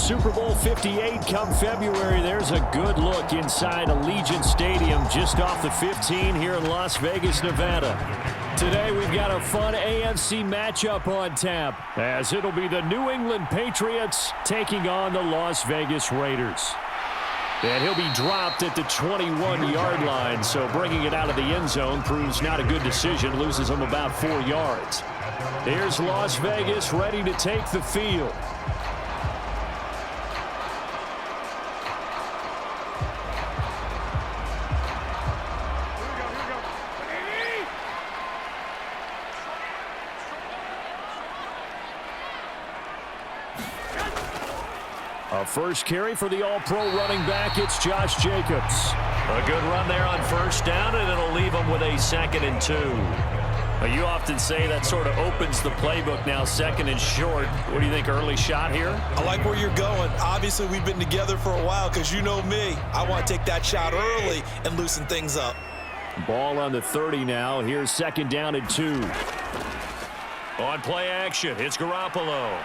Super Bowl 58 come February. There's a good look inside Allegiant Stadium just off the 15 here in Las Vegas, Nevada. Today we've got a fun AFC matchup on tap, as it'll be the New England Patriots taking on the Las Vegas Raiders. And he'll be dropped at the 21-yard line, so bringing it out of the end zone proves not a good decision, loses him about 4 yards. Here's Las Vegas ready to take the field. A first carry for the all-pro running back, it's Josh Jacobs. A good run there on first down, and it'll leave him with a 2nd and 2. You often say that sort of opens the playbook now, 2nd and short. What do you think, early shot here? I like where you're going. Obviously, we've been together for a while because you know me. I want to take that shot early and loosen things up. Ball on the 30 now. Here's 2nd down and 2. On play action, it's Garoppolo.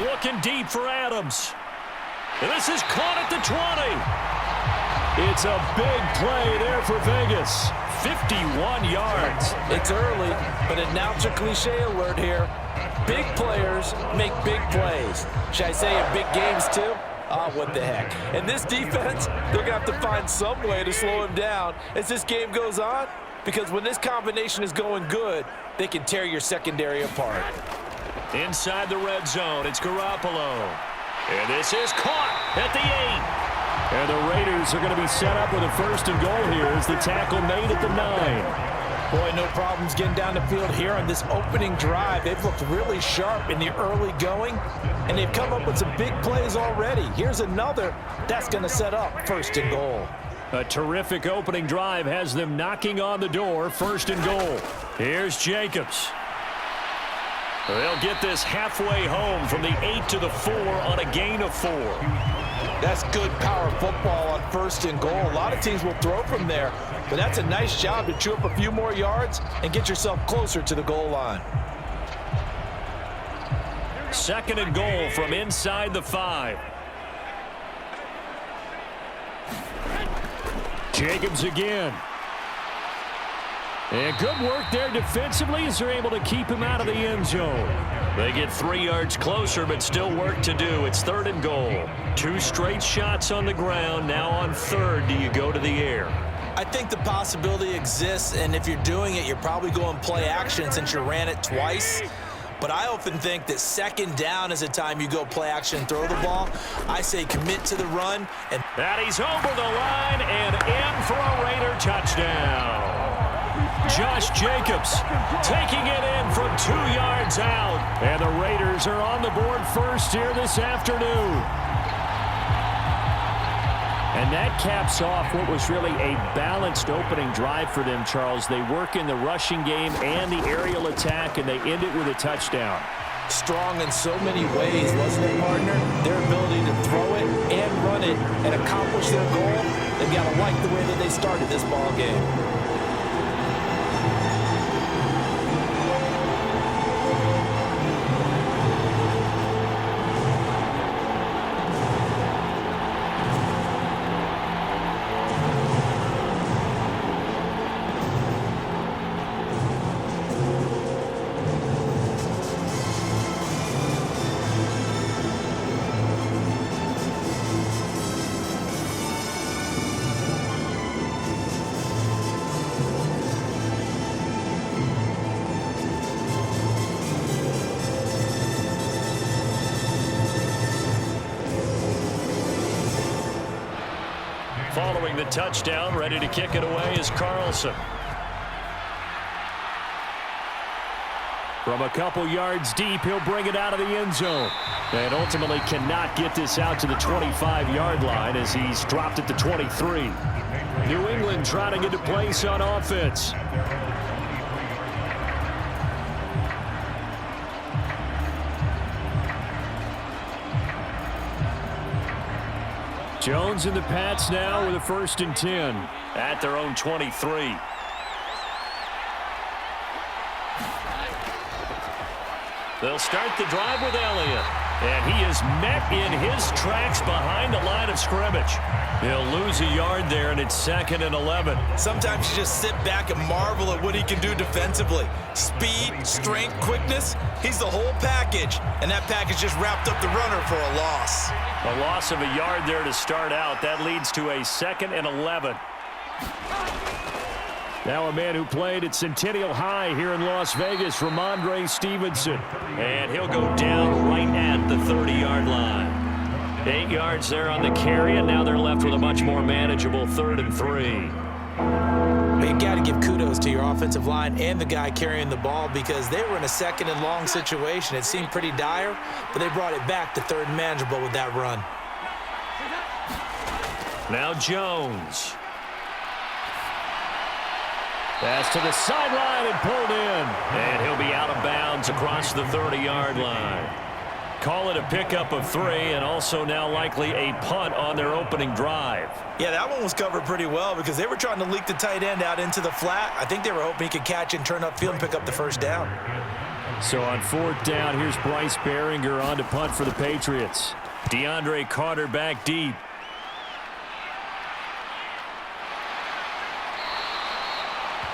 Looking deep for Adams. This is caught at the 20. It's a big play there for Vegas. 51 yards. It's early, but announcer cliche alert here. Big players make big plays. Should I say in big games too? What the heck. And this defense, they're going to have to find some way to slow him down as this game goes on, because when this combination is going good, they can tear your secondary apart. Inside the red zone, it's Garoppolo. And this is caught at the 8. And the Raiders are going to be set up with a 1st and goal here as the tackle made at the 9. Boy, no problems getting down the field here on this opening drive. They've looked really sharp in the early going, and they've come up with some big plays already. Here's another that's going to set up 1st and goal. A terrific opening drive has them knocking on the door, 1st and goal. Here's Jacobs. They'll get this halfway home from the 8 to the 4 on a gain of 4. That's good power football on 1st and goal. A lot of teams will throw from there, but that's a nice job to chew up a few more yards and get yourself closer to the goal line. 2nd and goal from inside the 5. Jacobs again. And good work there defensively as they're able to keep him out of the end zone. They get 3 yards closer, but still work to do. It's 3rd and goal. 2 straight shots on the ground. Now on 3rd, do you go to the air? I think the possibility exists, and if you're doing it, you're probably going play action since you ran it twice. But I often think that 2nd down is a time you go play action and throw the ball. I say commit to the run. And he's over the line and in for a Raider touchdown. Josh Jacobs taking it in from 2 yards out. And the Raiders are on the board first here this afternoon. And that caps off what was really a balanced opening drive for them, Charles. They work in the rushing game and the aerial attack, and they end it with a touchdown. Strong in so many ways, wasn't it, partner? Their ability to throw it and run it and accomplish their goal. They've got to like the way that they started this ball game. Following the touchdown, ready to kick it away is Carlson. From a couple yards deep, he'll bring it out of the end zone. And ultimately cannot get this out to the 25-yard line as he's dropped at the 23. New England trying to get to place on offense. Jones and the Pats now with a 1st and 10. At their own 23. They'll start the drive with Elliott. And he is met in his tracks behind the line of scrimmage. He'll lose a yard there, and it's 2nd and 11. Sometimes you just sit back and marvel at what he can do defensively. Speed, strength, quickness, he's the whole package. And that package just wrapped up the runner for a loss. A loss of a yard there to start out. That leads to a 2nd and 11. Now a man who played at Centennial High here in Las Vegas, Ramondre Stevenson. And he'll go down right at the 30-yard line. 8 yards there on the carry, and now they're left with a much more manageable 3rd and 3. You got to give kudos to your offensive line and the guy carrying the ball because they were in a 2nd and long situation. It seemed pretty dire, but they brought it back to 3rd and manageable with that run. Now Jones. Pass to the sideline and pulled in. And he'll be out of bounds across the 30-yard line. Call it a pickup of 3, and also now likely a punt on their opening drive. Yeah, that one was covered pretty well because they were trying to leak the tight end out into the flat. I think they were hoping he could catch and turn upfield and pick up the 1st down. So on 4th down, here's Bryce Behringer on to punt for the Patriots. DeAndre Carter back deep.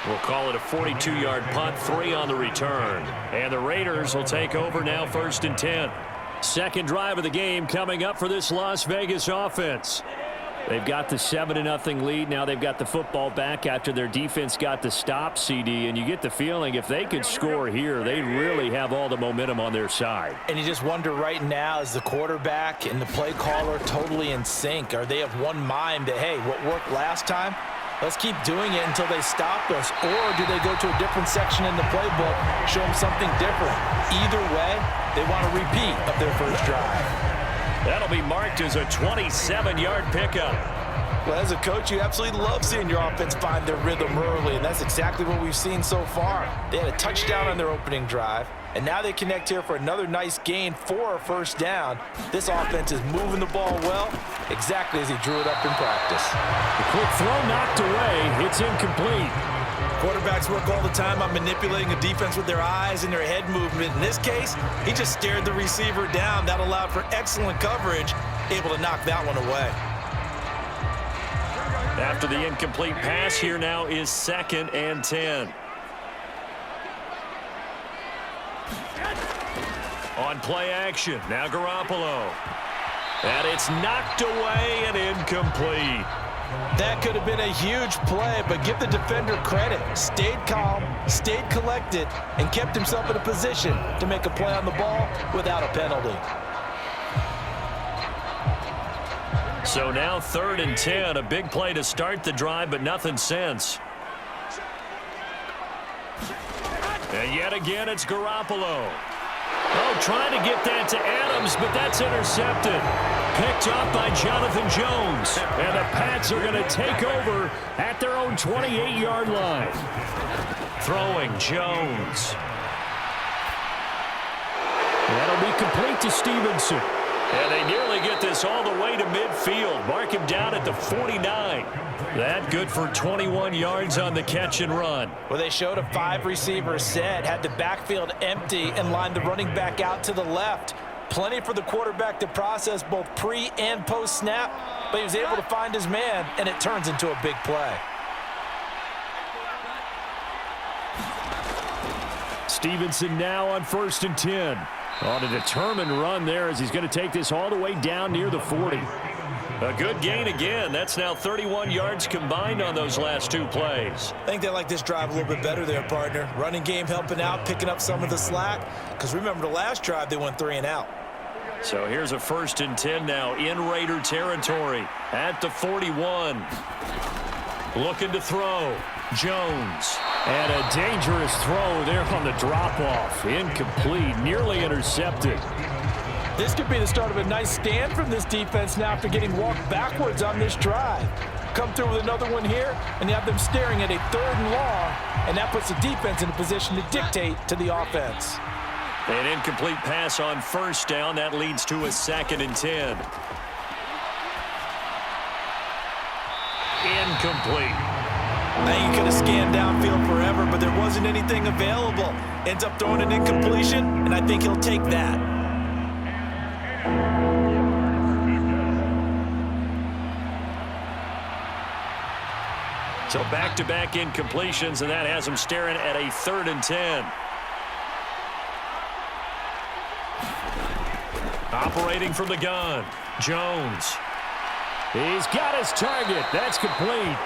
We'll call it a 42-yard punt, 3 on the return. And the Raiders will take over now 1st and 10. Second drive of the game coming up for this Las Vegas offense. They've got the 7-0 lead. Now they've got the football back after their defense got the stop, CD. And you get the feeling if they could score here, they really have all the momentum on their side. And you just wonder right now, is the quarterback and the play caller totally in sync? Are they of one mind that, hey, what worked last time? Let's keep doing it until they stop us. Or do they go to a different section in the playbook, show them something different? Either way, they want a repeat of their first drive. That'll be marked as a 27-yard pickup. Well, as a coach, you absolutely love seeing your offense find their rhythm early, and that's exactly what we've seen so far. They had a touchdown on their opening drive, and now they connect here for another nice gain for a 1st down. This offense is moving the ball well, exactly as he drew it up in practice. The quick throw knocked away. It's incomplete. Quarterbacks work all the time on manipulating a defense with their eyes and their head movement. In this case, he just stared the receiver down. That allowed for excellent coverage, able to knock that one away. After the incomplete pass, here now is 2nd and 10. On play action, now Garoppolo. And it's knocked away and incomplete. That could have been a huge play, but give the defender credit. Stayed calm, stayed collected, and kept himself in a position to make a play on the ball without a penalty. So now 3rd and 10, a big play to start the drive, but nothing since. And yet again, it's Garoppolo. Oh, trying to get that to Adams, but that's intercepted. Picked off by Jonathan Jones. And the Pats are going to take over at their own 28-yard line. Throwing Jones. That'll be complete to Stevenson. And they nearly get this all the way to midfield. Mark him down at the 49. That good for 21 yards on the catch and run. Well, they showed a 5-receiver set, had the backfield empty, and lined the running back out to the left. Plenty for the quarterback to process both pre- and post-snap, but he was able to find his man, and it turns into a big play. Stevenson now on 1st and 10. On a determined run there as he's going to take this all the way down near the 40. A good gain again. That's now 31 yards combined on those last 2 plays. I think they like this drive a little bit better there, partner. Running game helping out, picking up some of the slack. Because remember, the last drive, they went 3 and out. So here's a 1st and 10 now in Raider territory at the 41. Looking to throw. Jones. And a dangerous throw there on the drop-off. Incomplete, nearly intercepted. This could be the start of a nice stand from this defense now after getting walked backwards on this drive. Come through with another one here, and you have them staring at a 3rd and long, and that puts the defense in a position to dictate to the offense. An incomplete pass on 1st down. That leads to a 2nd and 10. Incomplete. I think he could have scanned downfield forever, but there wasn't anything available. Ends up throwing an incompletion, and I think he'll take that. So back-to-back incompletions, and that has him staring at a 3rd and 10. Operating from the gun, Jones. He's got his target. That's complete.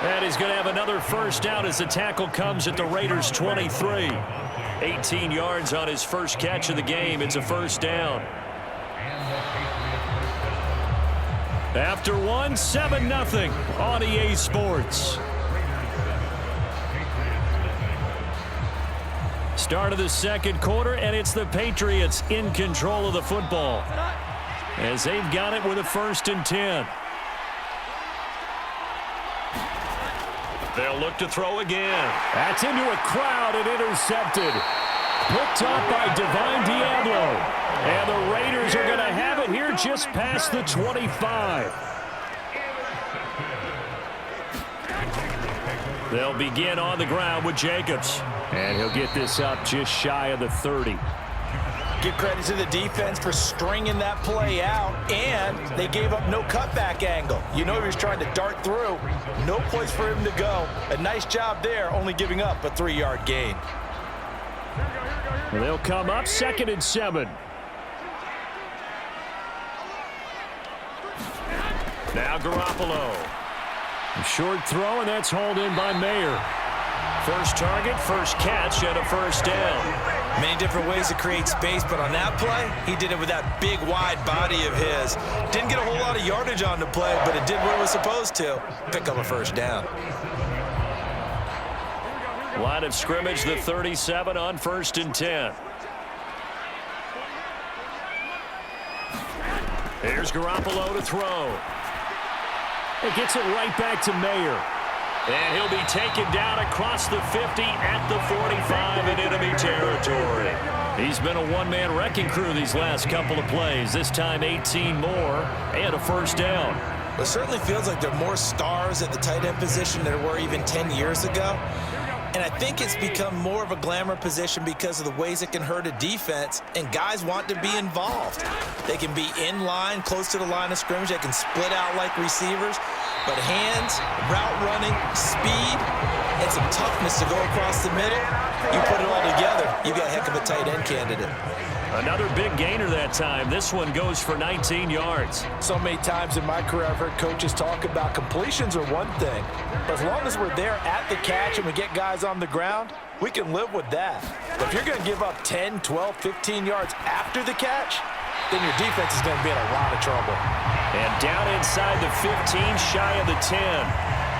And he's going to have another first down as the tackle comes at the Raiders' 23. 18 yards on his first catch of the game. It's a first down. After one, 7-0 on EA Sports. Start of the second quarter, and it's the Patriots in control of the football as they've got it with a 1st and 10. They'll look to throw again. That's into a crowd and intercepted. Picked up by Divine Diablo. And the Raiders are going to have it here just past the 25. They'll begin on the ground with Jacobs. And he'll get this up just shy of the 30. Give credit to the defense for stringing that play out, and they gave up no cutback angle. You know he was trying to dart through. No place for him to go. A nice job there, only giving up a 3-yard gain. They'll come up 2nd and 7. Now Garoppolo. A short throw, and that's hauled in by Mayer. First target, first catch, and a first down. Many different ways to create space, but on that play, he did it with that big, wide body of his. Didn't get a whole lot of yardage on the play, but it did what it was supposed to. Pick up a first down. Line of scrimmage, the 37 on 1st and 10. Here's Garoppolo to throw. It gets it right back to Mayer. And he'll be taken down across the 50 at the 45 in enemy territory. He's been a one-man wrecking crew these last couple of plays. This time 18 more and a first down. It certainly feels like there are more stars at the tight end position than there were even 10 years ago. And I think it's become more of a glamour position because of the ways it can hurt a defense, and guys want to be involved. They can be in line, close to the line of scrimmage. They can split out like receivers. But hands, route running, speed, and some toughness to go across the middle, you put it all together, you got a heck of a tight end candidate. Another big gainer that time. This one goes for 19 yards. So many times in my career, I've heard coaches talk about completions are one thing. But as long as we're there at the catch and we get guys on the ground, we can live with that. But if you're going to give up 10, 12, 15 yards after the catch, then your defense is going to be in a lot of trouble. And down inside the 15, shy of the 10.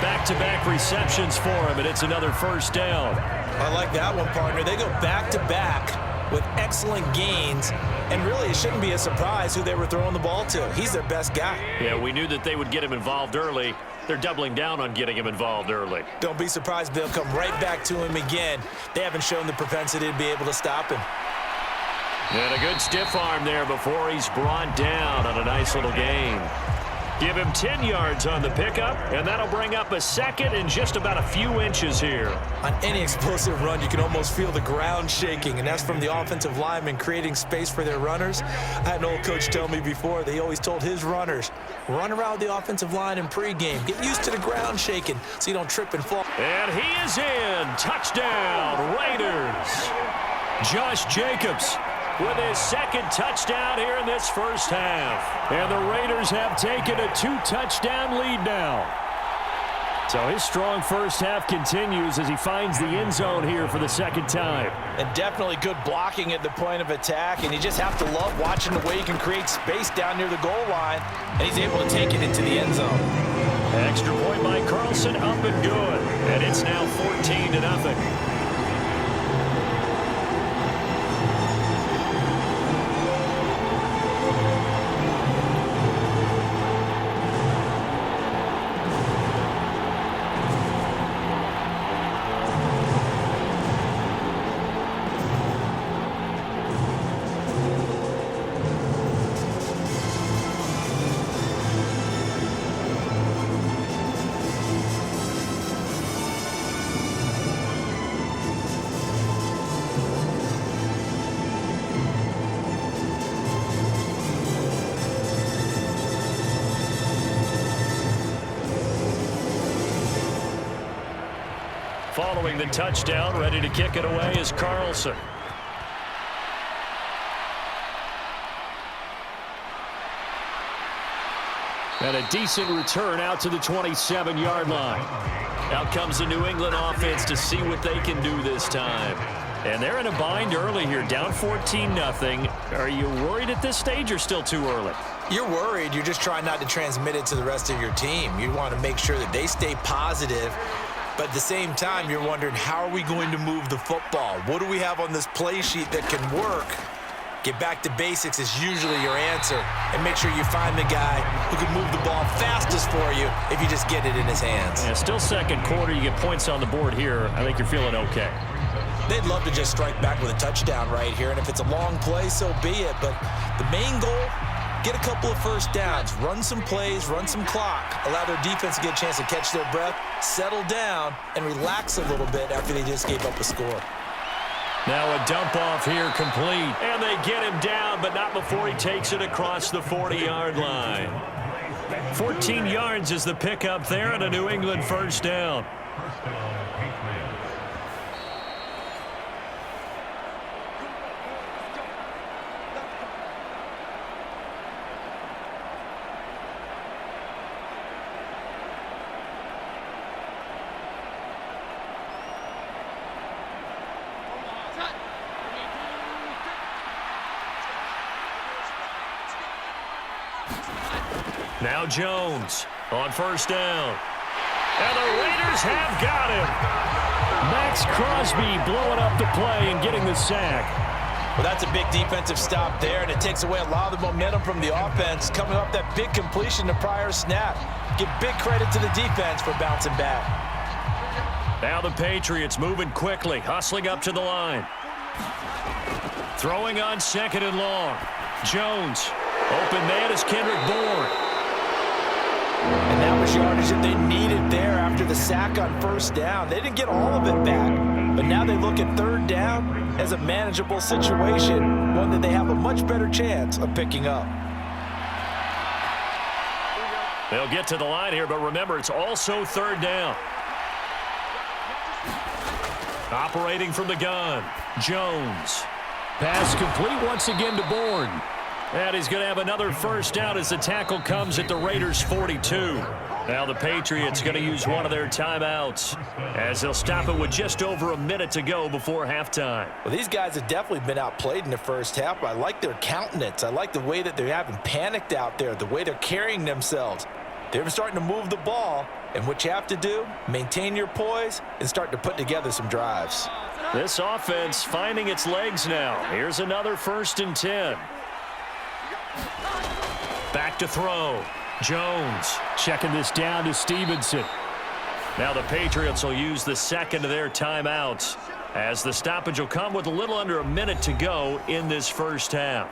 Back-to-back receptions for him, and it's another first down. I like that one, partner. They go back-to-back with excellent gains, and really it shouldn't be a surprise who they were throwing the ball to. He's their best guy. Yeah, we knew that they would get him involved early. They're doubling down on getting him involved early. Don't be surprised if they'll come right back to him again. They haven't shown the propensity to be able to stop him. And a good stiff arm there before he's brought down on a nice little gain. Give him 10 yards on the pickup, and that'll bring up a second and just about a few inches here. On any explosive run, you can almost feel the ground shaking, and that's from the offensive linemen creating space for their runners. I had an old coach tell me before, they always told his runners, run around the offensive line in pregame. Get used to the ground shaking so you don't trip and fall. And he is in. Touchdown, Raiders. Josh Jacobs with his second touchdown here in this first half. And the Raiders have taken a 2-touchdown lead now. So his strong first half continues as he finds the end zone here for the second time. And definitely good blocking at the point of attack, and you just have to love watching the way he can create space down near the goal line, and he's able to take it into the end zone. Extra point by Carlson, up and good. And it's now 14-0. Following the touchdown, ready to kick it away is Carlson. And a decent return out to the 27-yard line. Out comes the New England offense to see what they can do this time. And they're in a bind early here, down 14-0. Are you worried at this stage or still too early? You're worried. You're just trying not to transmit it to the rest of your team. You want to make sure that they stay positive. But at the same time, you're wondering, how are we going to move the football? What do we have on this play sheet that can work? Get back to basics is usually your answer. And make sure you find the guy who can move the ball fastest for you if you just get it in his hands. Yeah, still second quarter. You get points on the board here. I think you're feeling okay. They'd love to just strike back with a touchdown right here. And if it's a long play, so be it. But the main goal, get a couple of first downs. Run some plays, run some clock. Allow their defense to get a chance to catch their breath, settle down, and relax a little bit after they just gave up a score. Now a dump off here complete. And they get him down, but not before he takes it across the 40-yard line. 14 yards is the pickup there and a New England first down. Now Jones on first down. And the Raiders have got him. Max Crosby blowing up the play and getting the sack. Well, that's a big defensive stop there, and it takes away a lot of the momentum from the offense. Coming up that big completion the prior snap. Give big credit to the defense for bouncing back. Now the Patriots moving quickly, hustling up to the line. Throwing on second and long. Jones. Open man is Kendrick Bourne. And that was yardage that they needed there after the sack on first down. They didn't get all of it back, but now they look at third down as a manageable situation, one that they have a much better chance of picking up. They'll get to the line here, but remember, it's also third down. Operating from the gun, Jones. Pass complete once again to Bourne. And he's going to have another first down as the tackle comes at the Raiders' 42. Now the Patriots going to use one of their timeouts as they'll stop it with just over a minute to go before halftime. Well, these guys have definitely been outplayed in the first half. I like their countenance. I like the way that they're having panicked out there, the way they're carrying themselves. They're starting to move the ball, and what you have to do, maintain your poise and start to put together some drives. This offense finding its legs now. Here's another 1st and 10. Back to throw. Jones checking this down to Stevenson. Now the Patriots will use the second of their timeouts as the stoppage will come with a little under a minute to go in this first half.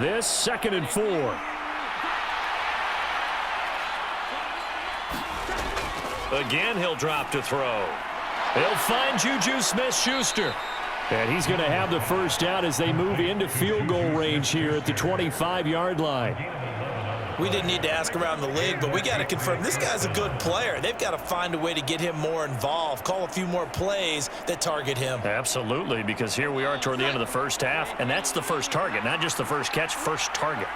This 2nd and 4. Again, he'll drop to throw. He'll find Juju Smith-Schuster. And he's going to have the first down as they move into field goal range here at the 25-yard line. We didn't need to ask around the league, but we got to confirm this guy's a good player. They've got to find a way to get him more involved, call a few more plays that target him. Absolutely, because here we are toward the end of the first half, and that's the first target, not just the first catch, first target.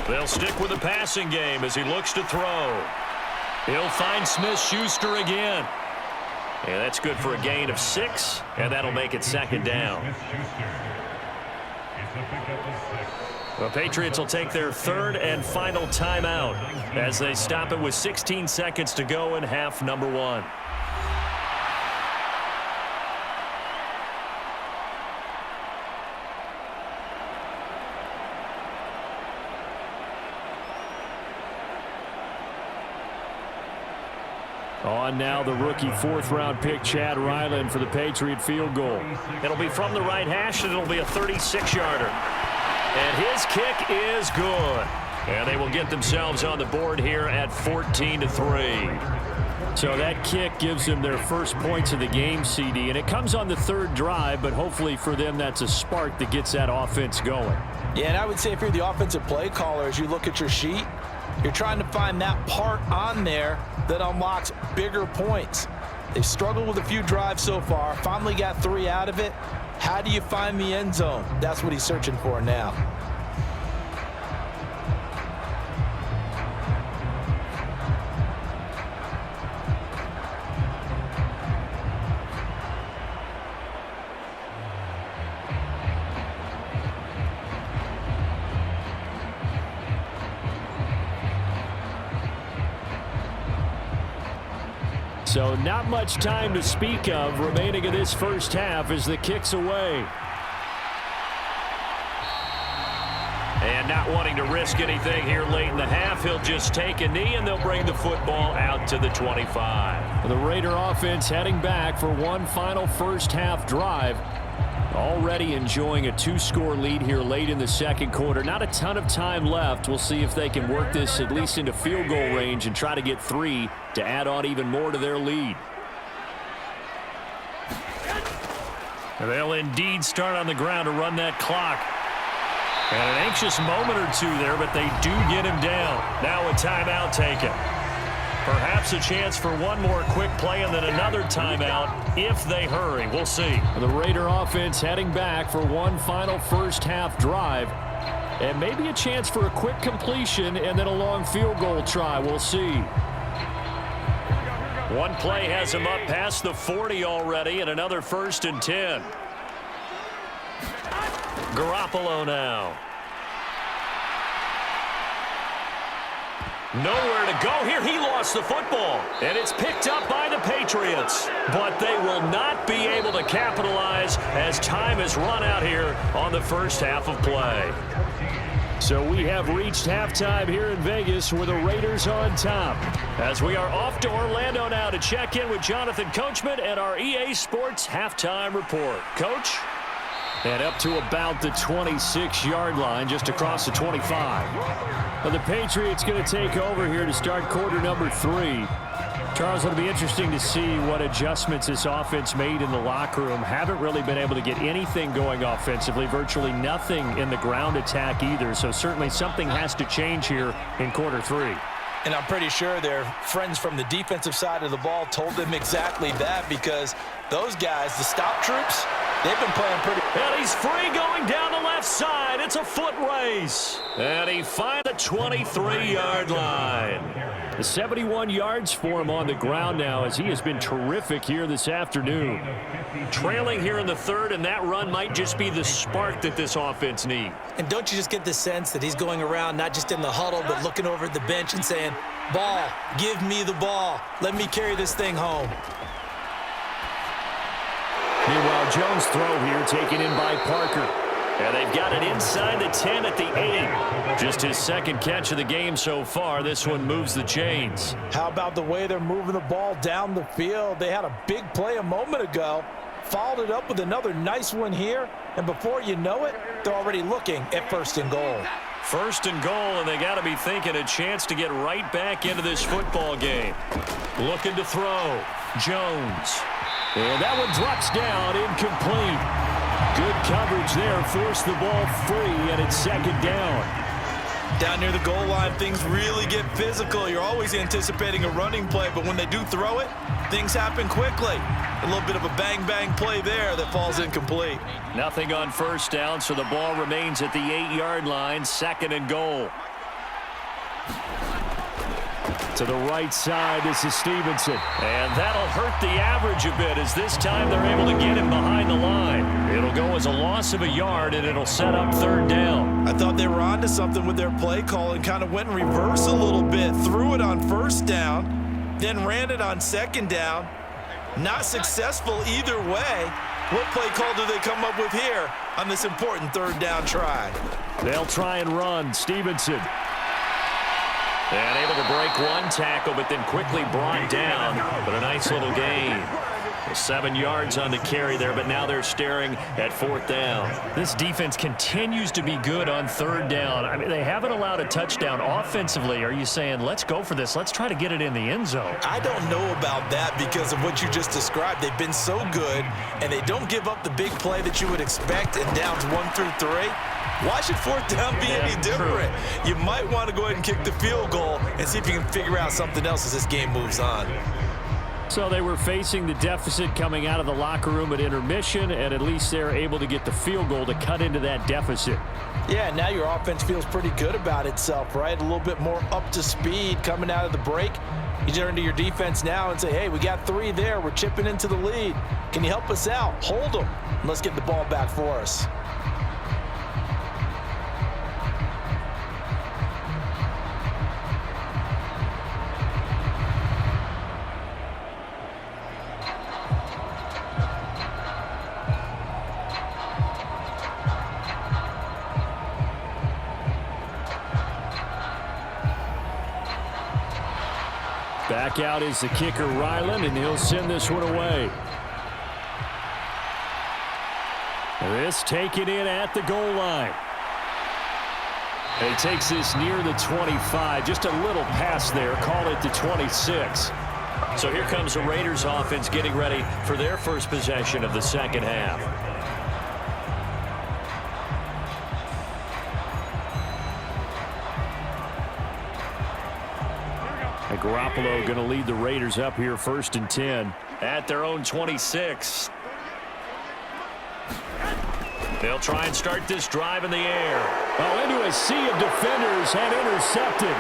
They'll stick with the passing game as he looks to throw. He'll find Smith-Schuster again. And that's good for a gain of 6, and that'll make it 2nd down. The Patriots will take their 3rd and final timeout as they stop it with 16 seconds to go in half number 1. On now the rookie 4th-round pick Chad Ryland for the Patriot field goal. It'll be from the right hash, and it'll be a 36-yarder. And his kick is good. And they will get themselves on the board here at 14-3. So that kick gives them their first points of the game, CD, and it comes on the third drive, but hopefully for them that's a spark that gets that offense going. Yeah, and I would say if you're the offensive play caller, as you look at your sheet, you're trying to find that part on there that unlocks bigger points. They've struggled with a few drives so far, finally got 3 out of it. How do you find the end zone? That's what he's searching for now. So not much time to speak of remaining in this first half as the kick's away. And not wanting to risk anything here late in the half, he'll just take a knee and they'll bring the football out to the 25. The Raider offense heading back for one final first half drive. Already enjoying a 2-score lead here late in the second quarter. Not a ton of time left. We'll see if they can work this at least into field goal range and try to get 3 to add on even more to their lead. They'll indeed start on the ground to run that clock. And an anxious moment or two there, but they do get him down. Now a timeout taken. Perhaps a chance for one more quick play and then another timeout if they hurry. We'll see. The Raider offense heading back for one final first half drive. And maybe a chance for a quick completion and then a long field goal try. We'll see. One play has him up past the 40 already and another 1st and 10. Garoppolo now. Nowhere to go here. He lost the football. And it's picked up by the Patriots. But they will not be able to capitalize as time has run out here on the first half of play. So we have reached halftime here in Vegas with the Raiders on top. As we are off to Orlando now to check in with Jonathan Coachman and our EA Sports halftime report. Coach? And up to about the 26-yard line, just across the 25. Well, the Patriots going to take over here to start quarter number 3. Charles, it'll be interesting to see what adjustments this offense made in the locker room. Haven't really been able to get anything going offensively, virtually nothing in the ground attack either. So certainly something has to change here in quarter 3. And I'm pretty sure their friends from the defensive side of the ball told them exactly that, because those guys, the stop troops, they've been playing pretty. And he's free going down the left side. It's a foot race. And he finds the 23-yard line. The 71 yards for him on the ground now, as he has been terrific here this afternoon. Trailing here in the third, and that run might just be the spark that this offense needs. And don't you just get the sense that he's going around not just in the huddle, but looking over at the bench and saying, ball, give me the ball. Let me carry this thing home. Meanwhile, Jones' throw here taken in by Parker. And they've got it inside the 10 at the 8. Just his second catch of the game so far. This one moves the chains. How about the way they're moving the ball down the field? They had a big play a moment ago. Followed it up with another nice one here. And before you know it, they're already looking at 1st and goal. 1st and goal, and they got to be thinking a chance to get right back into this football game. Looking to throw. Jones. And that one drops down, incomplete. Good coverage there, forced the ball free, and it's 2nd down. Down near the goal line, things really get physical. You're always anticipating a running play, but when they do throw it, things happen quickly. A little bit of a bang-bang play there that falls incomplete. Nothing on 1st down, so the ball remains at the 8-yard line, 2nd and goal. To the right side, this is Stevenson. And that'll hurt the average a bit, as this time they're able to get him behind the line. It'll go as a loss of a yard, and it'll set up 3rd down. I thought they were onto something with their play call and kind of went in reverse a little bit. Threw it on 1st down, then ran it on 2nd down. Not successful either way. What play call do they come up with here on this important 3rd down try? They'll try and run. Stevenson. And able to break one tackle, but then quickly brought down. But a nice little gain. Well, 7 yards on the carry there, but now they're staring at 4th down. This defense continues to be good on 3rd down. I mean, they haven't allowed a touchdown offensively. Are you saying, let's go for this? Let's try to get it in the end zone. I don't know about that because of what you just described. They've been so good, and they don't give up the big play that you would expect in downs 1 through 3. Why should 4th down be any different? True. You might want to go ahead and kick the field goal and see if you can figure out something else as this game moves on. So they were facing the deficit coming out of the locker room at intermission, and at least they're able to get the field goal to cut into that deficit. Yeah, now your offense feels pretty good about itself, right? A little bit more up to speed coming out of the break. You turn to your defense now and say, hey, we got 3 there. We're chipping into the lead. Can you help us out? Hold them. Let's get the ball back for us. Back out is the kicker, Ryland, and he'll send this one away. This taken in at the goal line. And he takes this near the 25. Just a little pass there. Call it the 26. So here comes the Raiders offense getting ready for their first possession of the second half. Garoppolo going to lead the Raiders up here 1st and 10. At their own 26. They'll try and start this drive in the air. Oh, into a sea of defenders and intercepted.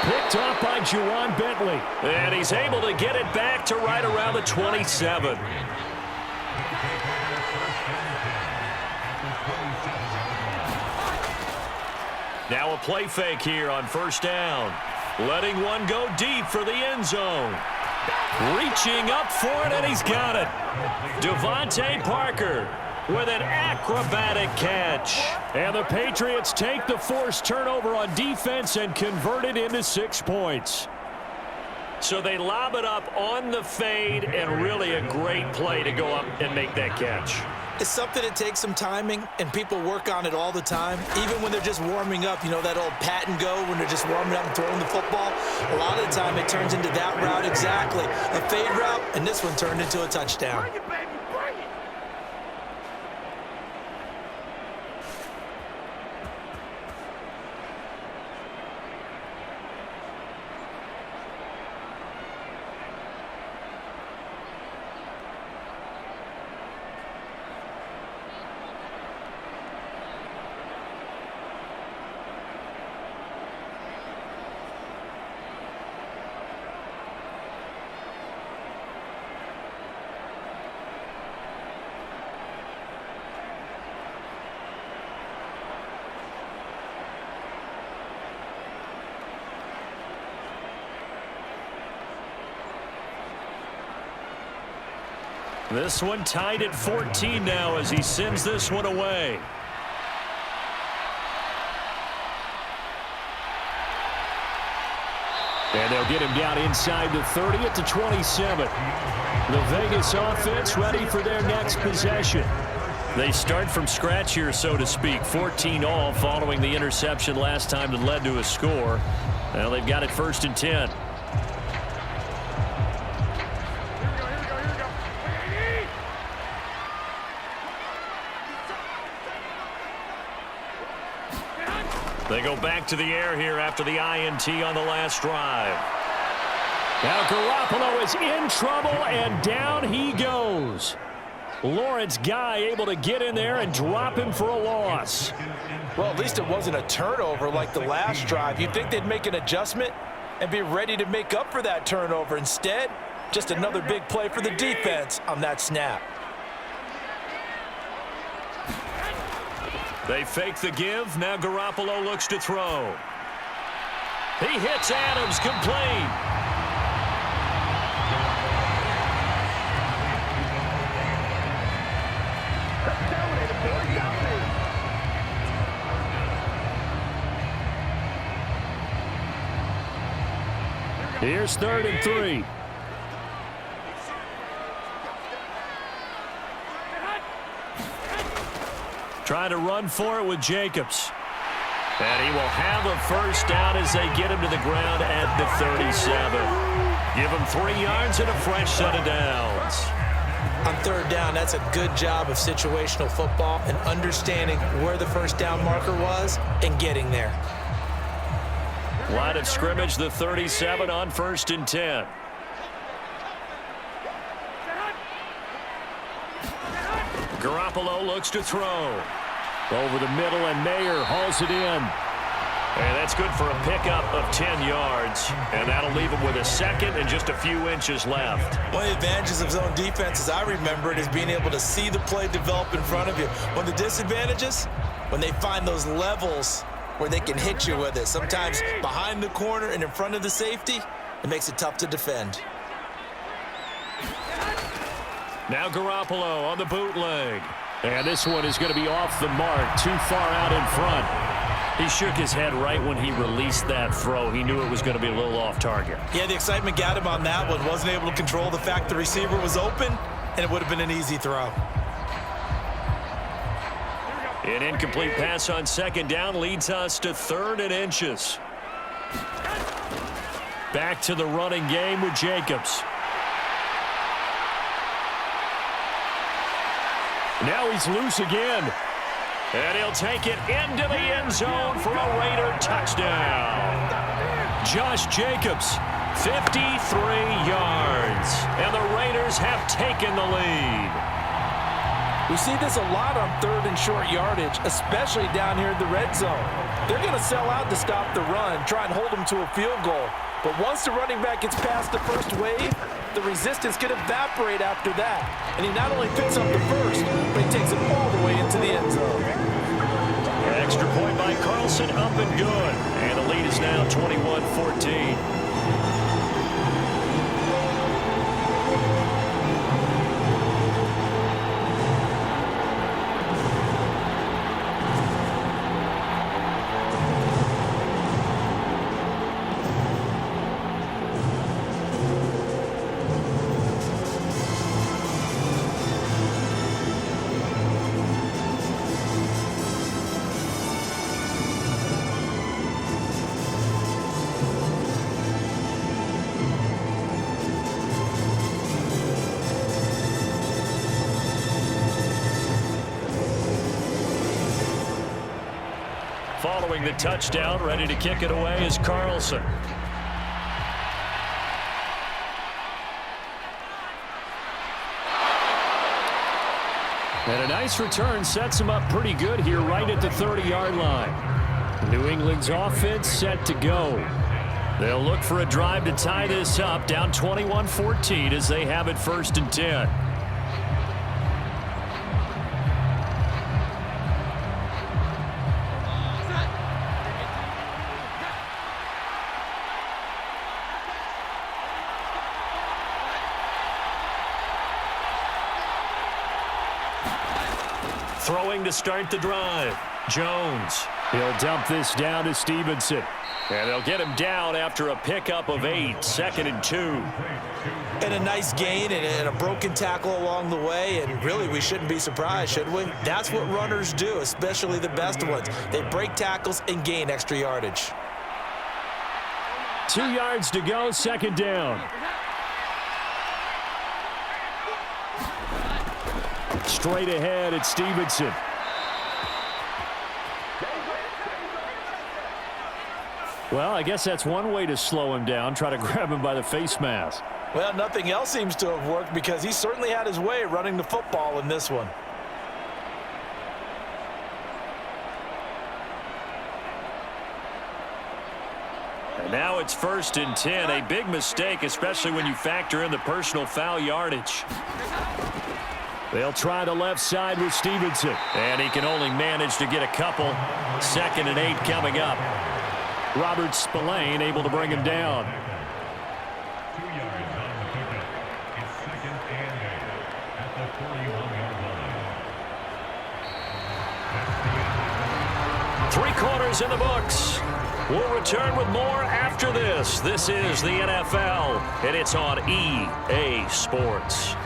Picked off by Juwan Bentley. And he's able to get it back to right around the 27. Now a play fake here on 1st down. Letting one go deep for the end zone. Reaching up for it, and he's got it. Devontae Parker with an acrobatic catch. And the Patriots take the forced turnover on defense and convert it into 6 points. So they lob it up on the fade, and really a great play to go up and make that catch. It's something that takes some timing, and people work on it all the time. Even when they're just warming up, you know, that old pat and go when they're just warming up and throwing the football. A lot of the time it turns into that route exactly. A fade route, and this one turned into a touchdown. This one tied at 14 now as he sends this one away. And they'll get him down inside the 30 at the 27. The Vegas offense ready for their next possession. They start from scratch here, so to speak. 14 all following the interception last time that led to a score. Well, they've got it 1st and 10. They go back to the air here after the INT on the last drive. Now Garoppolo is in trouble, and down he goes. Lawrence Guy able to get in there and drop him for a loss. Well, at least it wasn't a turnover like the last drive. You'd think they'd make an adjustment and be ready to make up for that turnover. Instead, just another big play for the defense on that snap. They fake the give. Now Garoppolo looks to throw. He hits Adams complete. Here's 3rd and 3. Trying to run for it with Jacobs. And he will have a first down as they get him to the ground at the 37. Give him 3 yards and a fresh set of downs. On third down, that's a good job of situational football and understanding where the first down marker was and getting there. Line of scrimmage, the 37 on 1st and 10. Garoppolo looks to throw. Over the middle, and Mayer hauls it in. And that's good for a pickup of 10 yards. And that'll leave him with a second and just a few inches left. One of the advantages of zone defense, as I remember it, is being able to see the play develop in front of you. One of the disadvantages, when they find those levels where they can hit you with it. Sometimes behind the corner and in front of the safety, it makes it tough to defend. Now Garoppolo on the bootleg. And this one is going to be off the mark, too far out in front. He shook his head right when he released that throw. He knew it was going to be a little off target. Yeah, the excitement got him on that one. Wasn't able to control the fact the receiver was open, and it would have been an easy throw. An incomplete pass on 2nd down leads us to 3rd and inches. Back to the running game with Jacobs. Now he's loose again. And he'll take it into the end zone for a Raider touchdown. Josh Jacobs, 53 yards. And the Raiders have taken the lead. We see this a lot on 3rd and short yardage, especially down here in the red zone. They're going to sell out to stop the run, try and hold them to a field goal. But once the running back gets past the first wave, the resistance can evaporate after that. And he not only picks up the first, but he takes it all the way into the end zone. Extra point by Carlson, up and good. And the lead is now 21-14. Following the touchdown, ready to kick it away is Carlson. And a nice return sets him up pretty good here right at the 30-yard line. New England's offense set to go. They'll look for a drive to tie this up, down 21-14 as they have it 1st and 10. Throwing to start the drive. Jones. He'll dump this down to Stevenson. And they'll get him down after a pickup of 8, 2nd and 2. And a nice gain and a broken tackle along the way. And really, we shouldn't be surprised, should we? That's what runners do, especially the best ones. They break tackles and gain extra yardage. 2 yards to go, 2nd down. Straight ahead at Stevenson. Well, I guess that's one way to slow him down, try to grab him by the face mask. Well, nothing else seems to have worked because he certainly had his way running the football in this one. And now it's 1st and 10, a big mistake, especially when you factor in the personal foul yardage. They'll try the left side with Stevenson. And he can only manage to get a couple. 2nd and 8 coming up. Robert Spillane able to bring him down. 2 yards on the pickup. It's 2nd and 8 at the 41-yard line. 3 quarters in the books. We'll return with more after this. This is the NFL, and it's on EA Sports.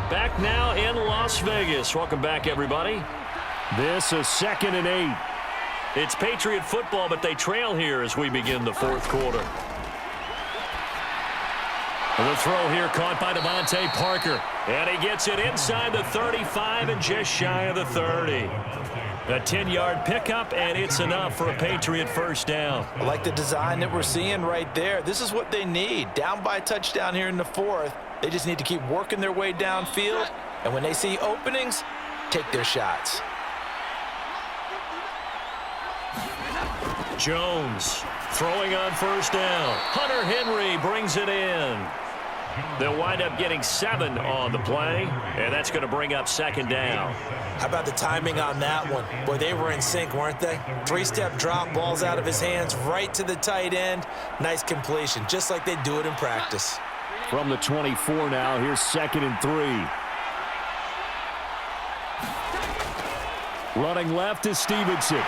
Back now in Las Vegas. Welcome back, everybody. This a 2nd and 8. It's Patriot football, but they trail here as we begin the fourth quarter. The throw here caught by Devontae Parker. And he gets it inside the 35 and just shy of the 30. A 10-yard pickup, and it's enough for a Patriot first down. I like the design that we're seeing right there. This is what they need. Down by a touchdown here in the fourth. They just need to keep working their way downfield. And when they see openings, take their shots. Jones throwing on first down. Hunter Henry brings it in. They'll wind up getting 7 on the play, and that's going to bring up 2nd down. How about the timing on that one? Boy, they were in sync, weren't they? 3-step drop, balls out of his hands, right to the tight end. Nice completion, just like they do it in practice. From the 24 now, here's 2nd and 3. Running left is Stevenson.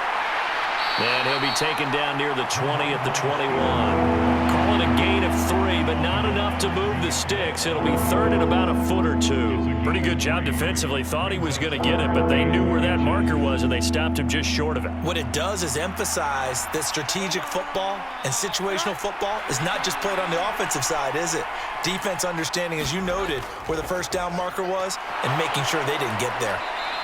And he'll be taken down near the 20 at the 21. Calling a gain of 3, but not enough to move the sticks. It'll be 3rd and about a foot or 2. Pretty good job defensively. Thought he was going to get it, but they knew where that marker was, and they stopped him just short of it. What it does is emphasize that strategic football and situational football is not just played on the offensive side, is it? Defense understanding, as you noted, where the first down marker was and making sure they didn't get there.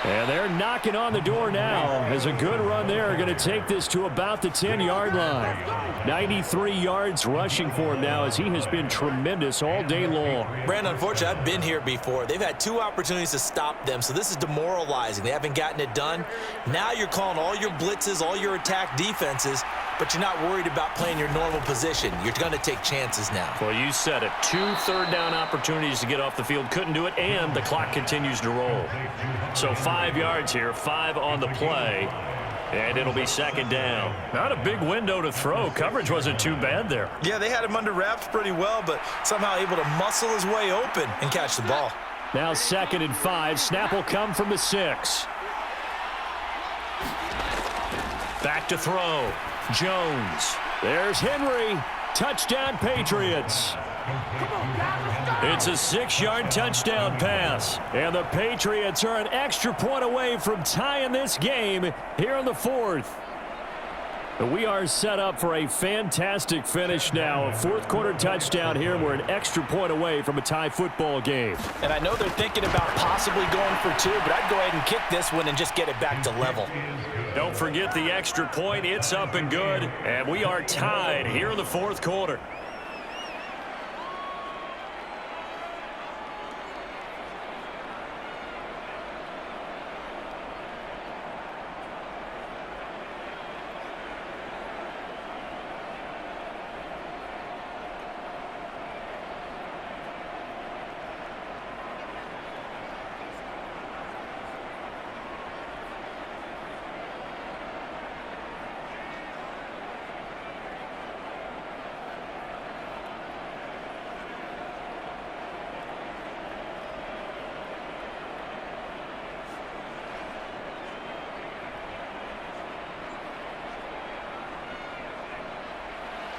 And they're knocking on the door now as a good run there are going to take this to about the 10-yard line. 93 yards rushing for him now as he has been tremendous all day long. Brandon, unfortunately, I've been here before. They've had 2 opportunities to stop them, so this is demoralizing. They haven't gotten it done. Now you're calling all your blitzes, all your attack defenses, but you're not worried about playing your normal position. You're going to take chances now. Well, you said it. 2 third-down opportunities to get off the field. Couldn't do it, and the clock continues to roll. So 5 yards here, 5 on the play, and it'll be 2nd down. Not a big window to throw. Coverage wasn't too bad there. Yeah, they had him under wraps pretty well, but somehow able to muscle his way open and catch the ball. Now 2nd and 5. Snap will come from the 6. Back to throw. Jones. There's Henry. Touchdown, Patriots. It's a 6-yard touchdown pass. And the Patriots are an extra point away from tying this game here in the fourth. We are set up for a fantastic finish now. A fourth-quarter touchdown here. We're an extra point away from a tie football game. And I know they're thinking about possibly going for 2, but I'd go ahead and kick this one and just get it back to level. Don't forget the extra point. It's up and good. And we are tied here in the fourth quarter.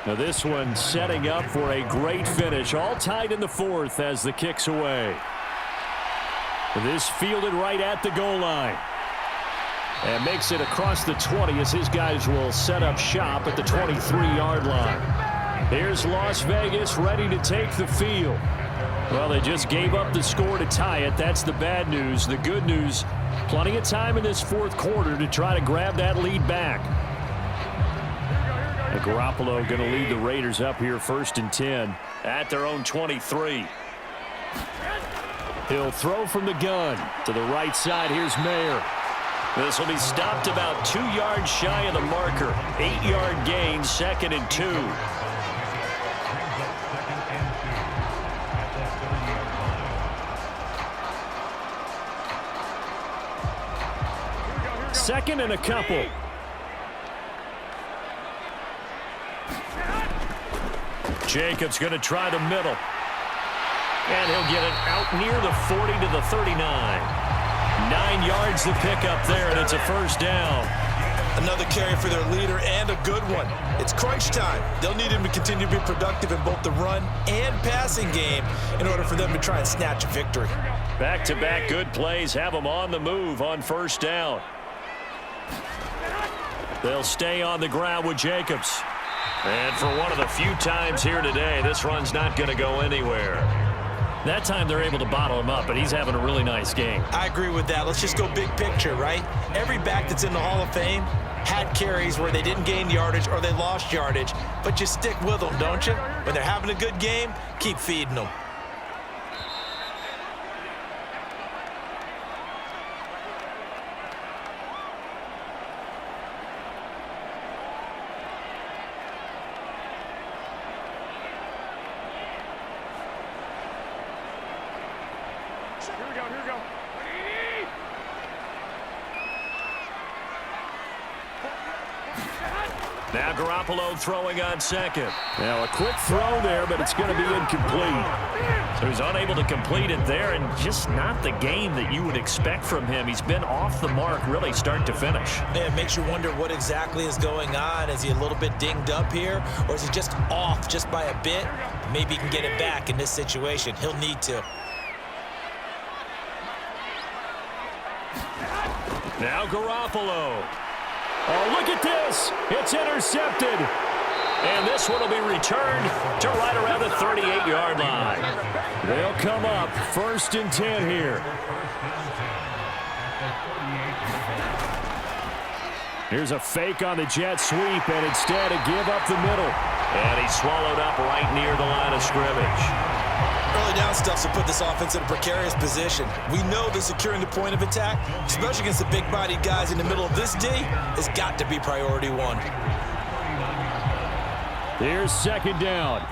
Now this one setting up for a great finish. All tied in the fourth as the kick's away. This fielded right at the goal line. And makes it across the 20 as his guys will set up shop at the 23-yard line. Here's Las Vegas ready to take the field. Well, they just gave up the score to tie it. That's the bad news. The good news, plenty of time in this fourth quarter to try to grab that lead back. And Garoppolo going to lead the Raiders up here 1st and 10 at their own 23. He'll throw from the gun to the right side. Here's Mayer. This will be stopped about 2 yards shy of the marker. 8-yard gain, 2nd and 2. Second and a couple. Jacobs going to try the middle. And he'll get it out near the 40 to the 39. 9 yards to pick up there, and it's a first down. Another carry for their leader, and a good one. It's crunch time. They'll need him to continue to be productive in both the run and passing game in order for them to try and snatch a victory. Back-to-back good plays have them on the move on first down. They'll stay on the ground with Jacobs. And for one of the few times here today, this run's not going to go anywhere. That time they're able to bottle him up, but he's having a really nice game. I agree with that. Let's just go big picture, right? Every back that's in the Hall of Fame had carries where they didn't gain yardage or they lost yardage, but you stick with them, don't you? When they're having a good game, keep feeding them. Now Garoppolo throwing on second. Now a quick throw there, but it's going to be incomplete. So he's unable to complete it there, and just not the game that you would expect from him. He's been off the mark really start to finish. Yeah, it makes you wonder what exactly is going on. Is he a little bit dinged up here, or is he just off just by a bit? Maybe he can get it back in this situation. He'll need to. Now Garoppolo. Oh, look at this. It's intercepted. And this one will be returned to right around the 38-yard line. They'll come up 1st and 10 here. Here's a fake on the jet sweep, and instead a give up the middle. And he's swallowed up right near the line of scrimmage. Early down stuff to put this offense in a precarious position. We know that securing the point of attack, especially against the big-bodied guys in the middle of this D, has got to be priority one. Here's 2nd down.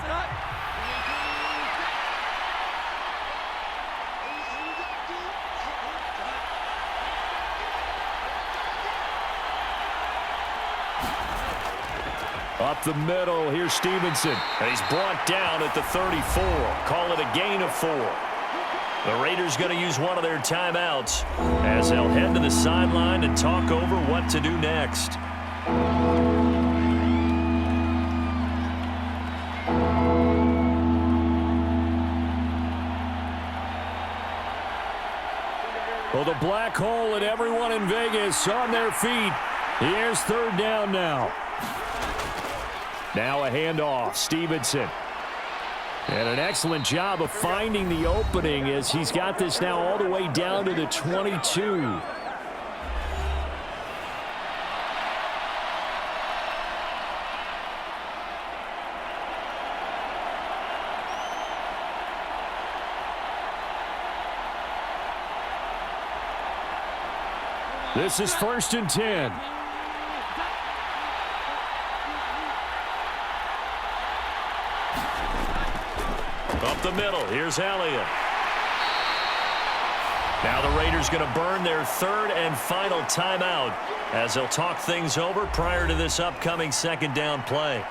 Up the middle, here's Stevenson. And he's brought down at the 34. Call it a gain of 4. The Raiders going to use one of their timeouts as they'll head to the sideline and talk over what to do next. Well, the black hole and everyone in Vegas on their feet. Here's 3rd down now. Now a handoff, Stevenson. And an excellent job of finding the opening as he's got this now all the way down to the 22. This is 1st and 10. Up the middle, here's Elliott. Now the Raiders going to burn their 3rd and final timeout as they'll talk things over prior to this upcoming 2nd down play.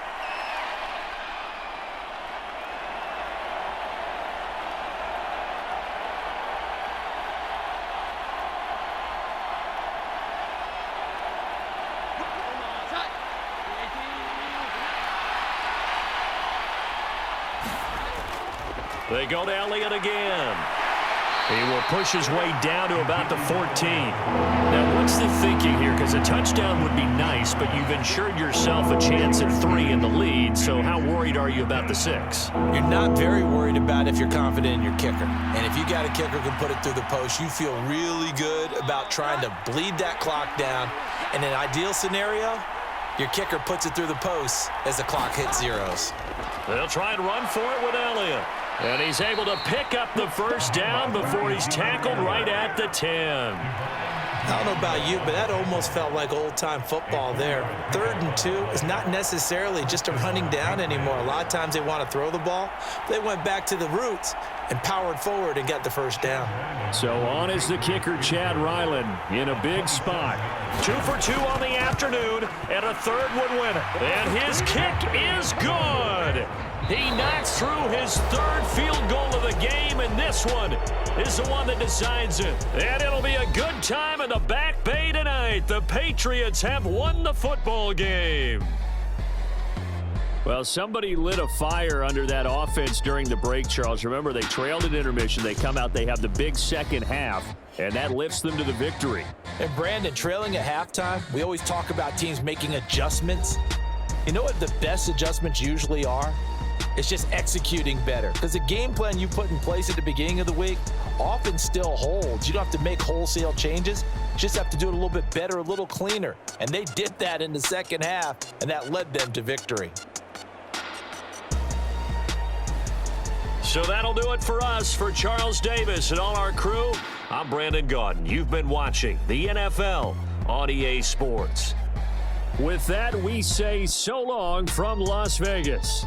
They go to Elliott again. He will push his way down to about the 14. Now, what's the thinking here? Because a touchdown would be nice, but you've ensured yourself a chance at 3 in the lead, so how worried are you about the 6? You're not very worried about if you're confident in your kicker. And if you got a kicker who can put it through the post, you feel really good about trying to bleed that clock down. In an ideal scenario, your kicker puts it through the post as the clock hits zeros. They'll try and run for it with Elliott. And he's able to pick up the 1st down before he's tackled right at the 10. I don't know about you, but that almost felt like old-time football there. 3rd and 2 is not necessarily just a running down anymore. A lot of times they want to throw the ball. They went back to the roots and powered forward and got the 1st down. So on is the kicker, Chad Ryland, in a big spot. 2 for 2 on the afternoon, and a 3rd would win it. And his kick is good. He knocks through his 3rd field goal of the game, and this one is the one that decides it. And it'll be a good time in the Back Bay tonight. The Patriots have won the football game. Well, somebody lit a fire under that offense during the break, Charles. Remember, they trailed at intermission. They come out, they have the big second half, and that lifts them to the victory. And Brandon, trailing at halftime, we always talk about teams making adjustments. You know what the best adjustments usually are? It's just executing better. Because the game plan you put in place at the beginning of the week often still holds. You don't have to make wholesale changes. You just have to do it a little bit better, a little cleaner. And they did that in the second half, and that led them to victory. So that'll do it for us. For Charles Davis and all our crew, I'm Brandon Gaudin. You've been watching the NFL on EA Sports. With that, we say so long from Las Vegas.